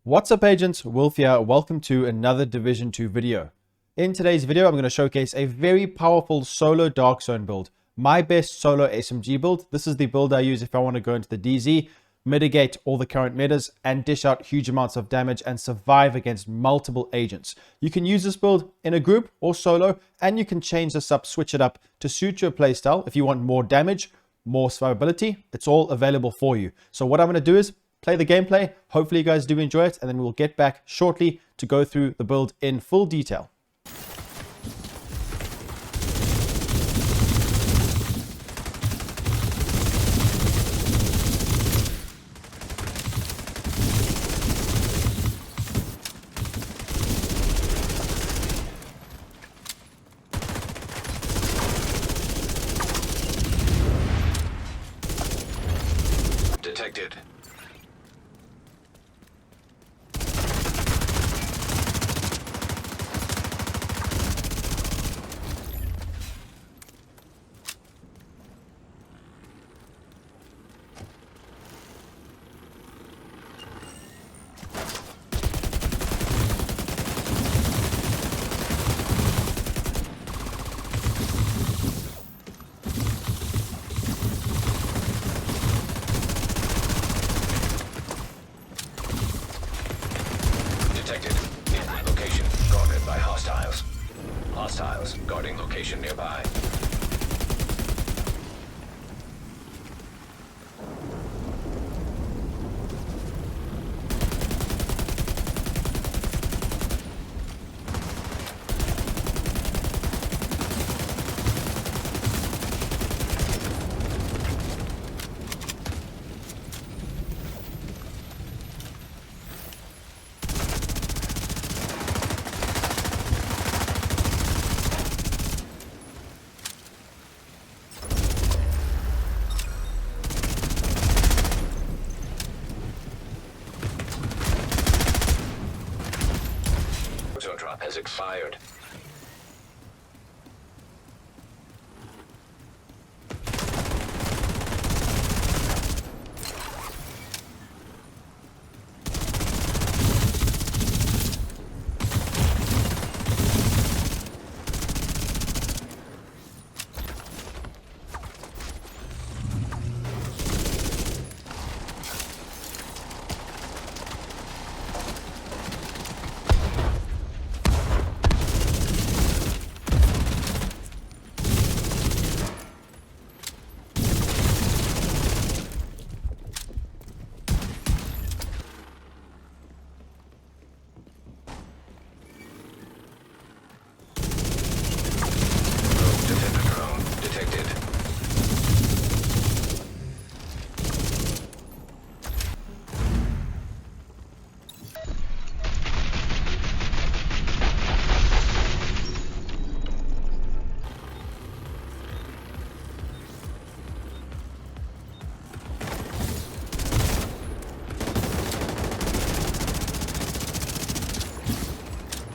What's up agents, Wolf here. Welcome to another Division 2 video. In today's video, I'm going to showcase a very powerful solo Dark Zone build. My best solo SMG build. This is the build I use if I want to go into the DZ, mitigate all the current metas, and dish out huge amounts of damage and survive against multiple agents. You can use this build in a group or solo, and you can change this up, switch it up to suit your playstyle. If you want more damage, more survivability, it's all available for you. So what I'm going to do is play the gameplay. Hopefully you guys do enjoy it, and then we'll get back shortly to go through the build in full detail. Detected. Detected. In location guarded by hostiles. Hostiles guarding location nearby. Zone drop has expired.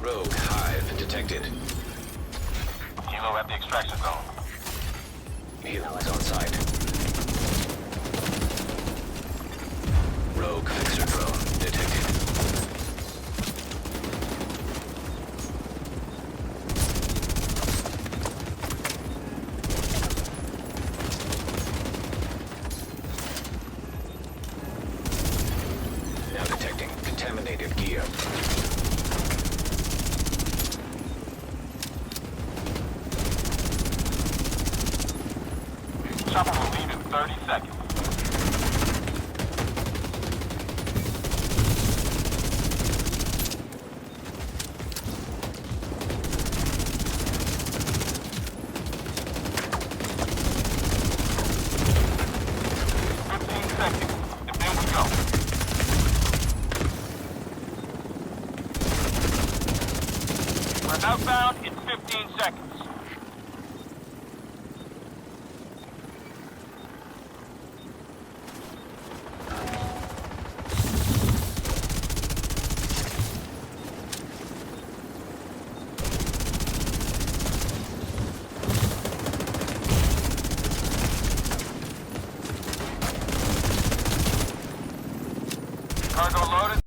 Rogue Hive detected. Kilo at the extraction zone. Helo is on site. Rogue fixer drone detected. Now detecting contaminated gear. Chopper will leave in 30 seconds. And then we go. We're outbound in 15 seconds. Cargo loaded.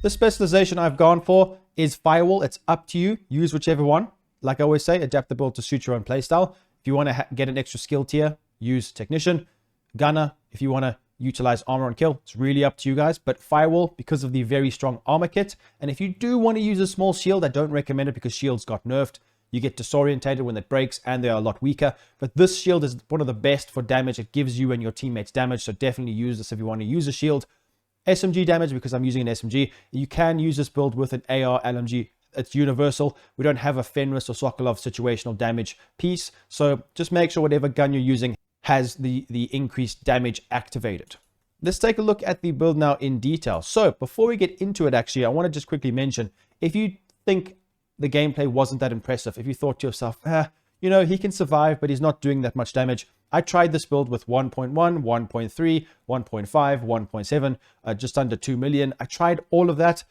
The specialization I've gone for is firewall. It's up to you. Use whichever one. Like I always say, adapt the build to suit your own playstyle. If you want to get an extra skill tier, use technician. Gunner, if you want to utilize armor and kill, it's really up to you guys. But firewall, because of the very strong armor kit. And if you do want to use a small shield, I don't recommend it because shields got nerfed. You get disorientated when it breaks and they are a lot weaker. But this shield is one of the best for damage. It gives you and your teammates damage. So definitely use this if you want to use a shield. SMG damage, because I'm using an SMG. You can use this build with an AR LMG. It's universal. We don't have a Fenris or Sokolov situational damage piece. So just make sure whatever gun you're using has the increased damage activated. Let's take a look at the build now in detail. So before we get into it, actually, I want to just quickly mention, if you think the gameplay wasn't that impressive, if you thought to yourself, you know, he can survive, but he's not doing that much damage. I tried this build with 1.1, 1.3, 1.5, 1.7, just under 2 million. I tried all of that.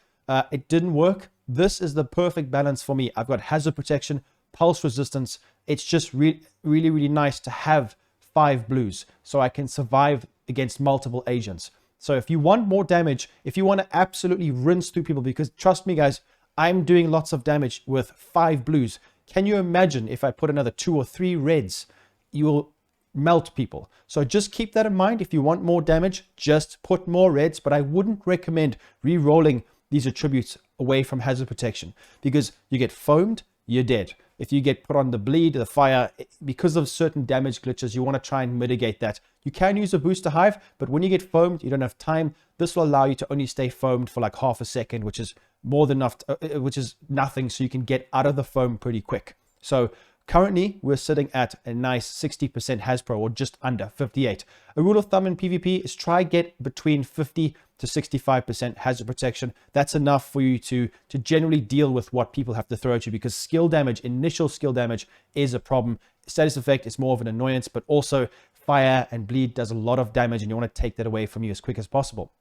It didn't work. This is the perfect balance for me. I've got hazard protection, pulse resistance. It's just really, really nice to have 5 blues so I can survive against multiple agents. So if you want more damage, if you want to absolutely rinse through people, because trust me, guys, I'm doing lots of damage with 5 blues. Can you imagine if I put another 2 or 3 reds? You will melt people. So just keep that in mind. If you want more damage, just put more reds, but I wouldn't recommend re-rolling these attributes away from hazard protection because you get foamed, you're dead. If you get put on the bleed, the fire, because of certain damage glitches, you want to try and mitigate that. You can use a booster hive, but when you get foamed, you don't have time. This will allow you to only stay foamed for like half a second, which is more than enough, which is nothing. So you can get out of the foam pretty quick. So currently, we're sitting at a nice 60% Hasbro, or just under 58. A rule of thumb in PvP is try get between 50 to 65% hazard protection. That's enough for you to generally deal with what people have to throw at you, because skill damage, initial skill damage, is a problem. Status effect is more of an annoyance, but also fire and bleed does a lot of damage, and you want to take that away from you as quick as possible.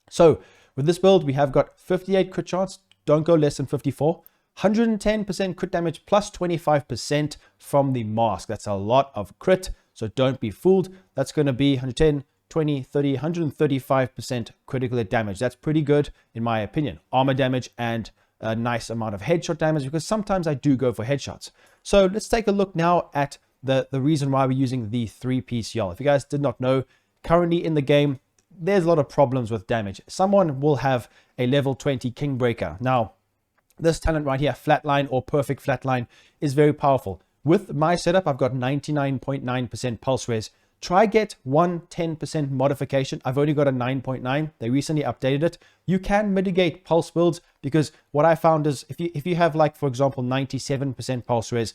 So with this build, we have got 58 crit chance. Don't go less than 54. 110% crit damage plus 25% from the mask. That's a lot of crit, so don't be fooled. That's going to be 110, 20, 30, 135% critical hit damage. That's pretty good in my opinion. Armor damage and a nice amount of headshot damage, because sometimes I do go for headshots. So let's take a look now at the reason why we're using the 3-piece yell. If you guys did not know, currently in the game, there's a lot of problems with damage. Someone will have a level 20 Kingbreaker. Now, this talent right here, Flatline or Perfect Flatline, is very powerful. With my setup, I've got 99.9% pulse res. Try get 110% modification. I've only got a 9.9. They recently updated it. You can mitigate pulse builds, because what I found is if you have, like, for example, 97% pulse res,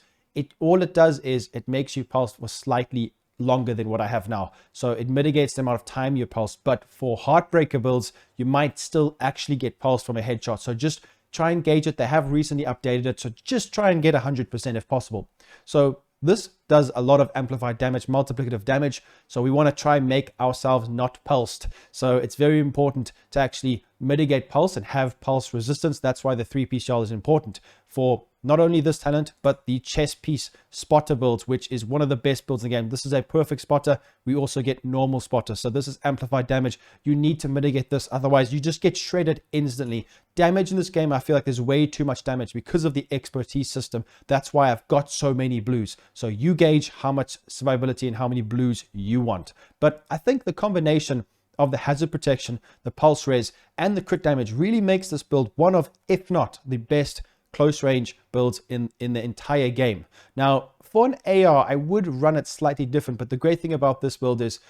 all it does is it makes you pulse for slightly longer than what I have now. So it mitigates the amount of time you pulse. But for Heartbreaker builds, you might still actually get pulse from a headshot. So just try and gauge it. They have recently updated it, so just try and get 100% if possible. So this does a lot of amplified damage, multiplicative damage. So we want to try and make ourselves not pulsed. So it's very important to actually mitigate pulse and have pulse resistance. That's why the 3-piece shell is important for not only this talent, but the chest piece spotter builds, which is one of the best builds in the game. This is a perfect spotter. We also get normal spotter. So this is amplified damage. You need to mitigate this. Otherwise, you just get shredded instantly. Damage in this game, I feel like there's way too much damage because of the expertise system. That's why I've got so many blues. So you gauge how much survivability and how many blues you want. But I think the combination of the hazard protection, the pulse res, and the crit damage really makes this build one of, if not the best close range builds in the entire game. Now, for an AR, I would run it slightly different, but the great thing about this build is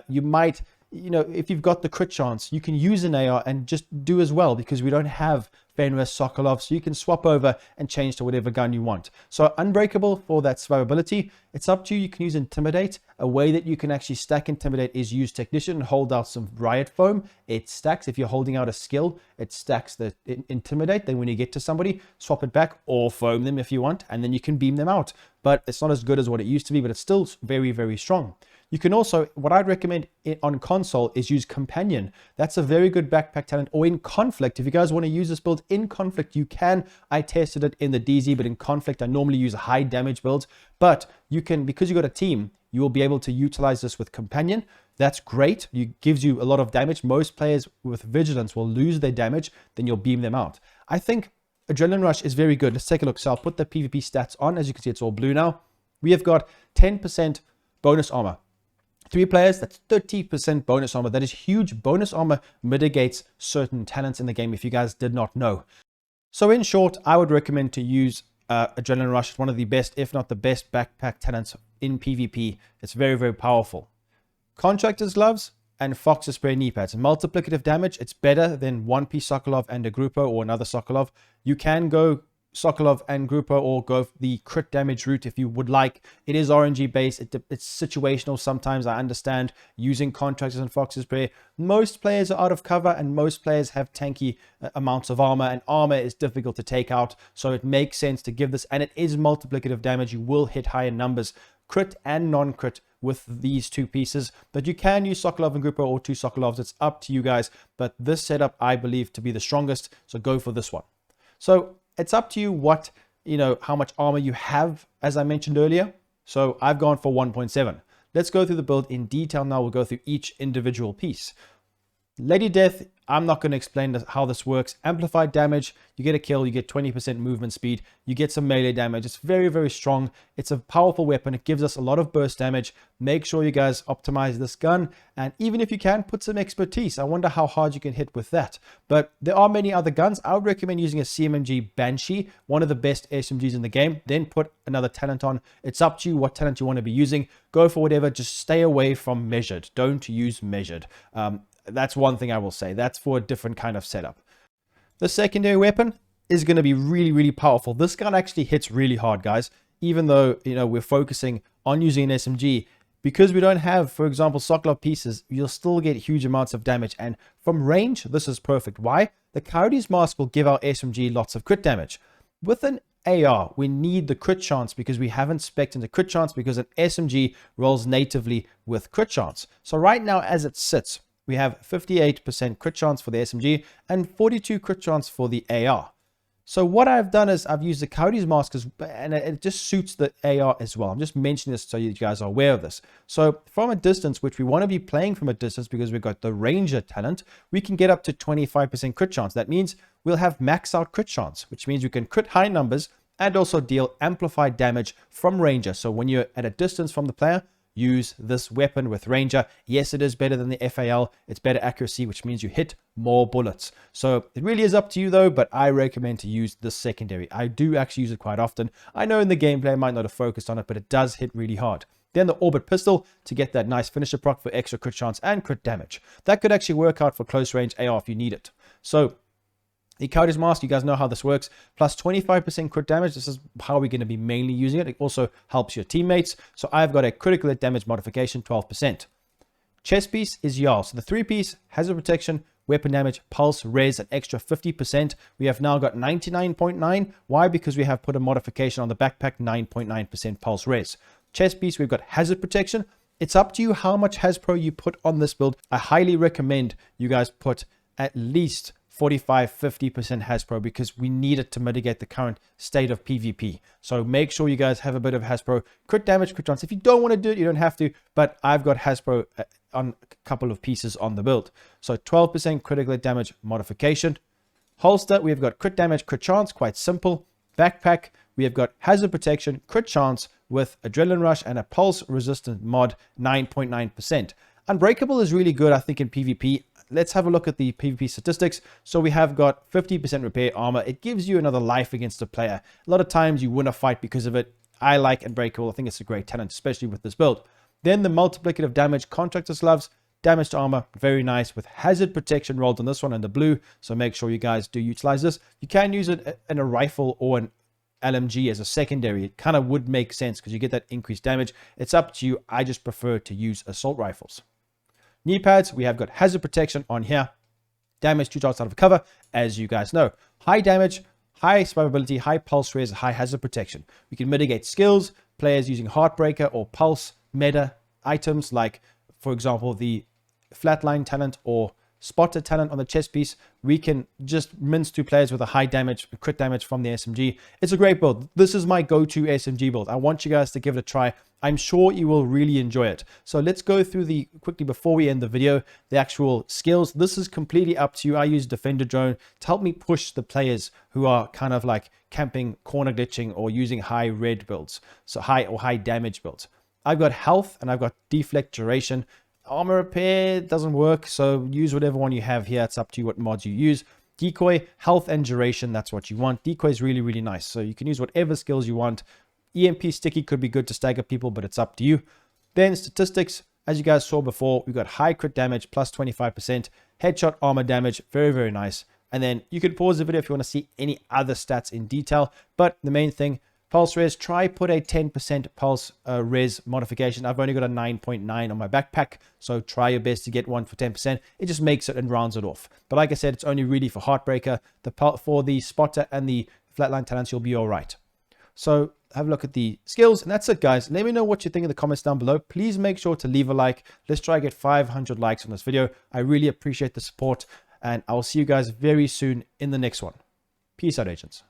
you might, if you've got the crit chance, you can use an AR and just do as well, because we don't have Fenris, Sokolov, so you can swap over and change to whatever gun you want. So Unbreakable for that survivability, it's up to you. You can use Intimidate. A way that you can actually stack Intimidate is use Technician and hold out some Riot Foam. It stacks. If you're holding out a skill, it stacks the Intimidate. Then when you get to somebody, swap it back or foam them if you want, and then you can beam them out. But it's not as good as what it used to be, but it's still very, very strong. You can also, what I'd recommend on console is use Companion. That's a very good backpack talent. Or in Conflict, if you guys want to use this build in Conflict, you can. I tested it in the DZ, but in Conflict, I normally use high damage builds. But you can, because you got a team, you will be able to utilize this with Companion. That's great. It gives you a lot of damage. Most players with Vigilance will lose their damage, then you'll beam them out. I think Adrenaline Rush is very good. Let's take a look. So I'll put the PvP stats on. As you can see, it's all blue now. We have got 10% bonus armor. 3 players, that's 30% bonus armor. That is huge. Bonus armor mitigates certain talents in the game, if you guys did not know. So in short, I would recommend to use Adrenaline Rush. It's one of the best, if not the best, backpack talents in PvP. It's very, very powerful. Contractor's Gloves and Fox's Spray knee pads. Multiplicative damage, it's better than one-piece Sokolov and a Grupo or another Sokolov. You can go Sokolov and Grupo or go the crit damage route if you would like. It is RNG based. It's situational sometimes. I understand using Contractors and Fox's Spray. Most players are out of cover and most players have tanky amounts of armor, and armor is difficult to take out. So it makes sense to give this, and it is multiplicative damage. You will hit higher numbers, crit and non-crit, with these 2 pieces. But you can use Sokolov and Grupo or 2 Sokolovs. It's up to you guys. But this setup I believe to be the strongest. So go for this one. So it's up to you what, how much armor you have, as I mentioned earlier. So I've gone for 1.7. Let's go through the build in detail now. We'll go through each individual piece. Lady Death, I'm not going to explain how this works. Amplified damage, you get a kill, you get 20% movement speed, you get some melee damage. It's very, very strong. It's a powerful weapon. It gives us a lot of burst damage. Make sure you guys optimize this gun, and even if you can, put some expertise. I wonder how hard you can hit with that. But there are many other guns. I would recommend using a SMG Banshee, one of the best SMGs in the game. Then put another talent on. It's up to you what talent you want to be using. Go for whatever. Just stay away from measured. Don't use measured. That's one thing I will say. That's for a different kind of setup. The secondary weapon is going to be really, really powerful. This gun actually hits really hard, guys. Even though, we're focusing on using an SMG, because we don't have, for example, Sokolov pieces, you'll still get huge amounts of damage. And from range, this is perfect. Why? The Coyote's Mask will give our SMG lots of crit damage. With an AR, we need the crit chance because we haven't spec'd into crit chance because an SMG rolls natively with crit chance. So right now, as it sits, we have 58% crit chance for the SMG and 42 crit chance for the AR. So what I've done is I've used the Coyote's Mask, and it just suits the AR as well. I'm just mentioning this so you guys are aware of this. So from a distance, which we want to be playing from a distance because we've got the Ranger talent, we can get up to 25% crit chance. That means we'll have max out crit chance, which means we can crit high numbers and also deal amplified damage from Ranger. So when you're at a distance from the player, use this weapon with Ranger. Yes, it is better than the FAL. It's better accuracy, which means you hit more bullets. So it really is up to you though, but I recommend to use this secondary. I do actually use it quite often. I know in the gameplay I might not have focused on it, but it does hit really hard. Then the Orbit Pistol to get that nice finisher proc for extra crit chance and crit damage. That could actually work out for close range AR if you need it. So the Coyote's Mask, you guys know how this works. Plus 25% crit damage. This is how we're going to be mainly using it. It also helps your teammates. So I've got a critical hit damage modification, 12%. Chest piece is Jarl. So the 3-piece, hazard protection, weapon damage, pulse, res, an extra 50%. We have now got 99.9. Why? Because we have put a modification on the backpack, 9.9% pulse res. Chest piece, we've got hazard protection. It's up to you how much Hasbro you put on this build. I highly recommend you guys put at least 45-50% Hasbro because we need it to mitigate the current state of PvP. So make sure you guys have a bit of Hasbro. Crit damage, crit chance. If you don't want to do it, you don't have to, but I've got Hasbro on a couple of pieces on the build. So 12% critical damage modification. Holster, we've got crit damage, crit chance, quite simple. Backpack, we have got hazard protection, crit chance with adrenaline rush and a pulse resistant mod, 9.9%. Unbreakable is really good, I think, in PvP. Let's have a look at the PvP statistics. So we have got 50% repair armor. It gives you another life against a player. A lot of times you win a fight because of it. I like Unbreakable. I think it's a great talent, especially with this build. Then the multiplicative damage, Contractor's Gloves, damage to armor, very nice, with hazard protection rolled on this one in the blue. So make sure you guys do utilize this. You can use it in a rifle or an LMG as a secondary. It kind of would make sense because you get that increased damage. It's up to you. I just prefer to use assault rifles. Knee pads, we have got hazard protection on here. Damage 2 shots out of cover, as you guys know. High damage, high survivability, high pulse res, high hazard protection. We can mitigate skills, players using Heartbreaker or Pulse meta items like, for example, the Flatline talent or spotter talent on the chest piece, we can just mince 2 players with a high damage, crit damage from the SMG. It's a great build. This is my go-to SMG build. I want you guys to give it a try. I'm sure you will really enjoy it. So let's go through quickly before we end the video, the actual skills. This is completely up to you. I use Defender Drone to help me push the players who are kind of like camping, corner glitching, or using high red builds. So high damage builds. I've got health and I've got deflect duration. Armor repair doesn't work, so use whatever one you have here. It's up to you what mods you use. Decoy, health and duration, that's what you want. Decoy is really, really nice. So you can use whatever skills you want. EMP sticky could be good to stagger people, but it's up to you. Then statistics, as you guys saw before, we've got high crit damage plus 25%, headshot armor damage, very, very nice. And then you can pause the video if you want to see any other stats in detail. But the main thing, pulse res, try put a 10% pulse res modification. I've only got a 9.9 on my backpack, so try your best to get one for 10%. It just makes it and rounds it off. But like I said, it's only really for Heartbreaker. For the spotter and the flatline talents, you'll be all right. So have a look at the skills, and that's it, guys. Let me know what you think in the comments down below. Please make sure to leave a like. Let's try to get 500 likes on this video. I really appreciate the support, and I'll see you guys very soon in the next one. Peace out, agents.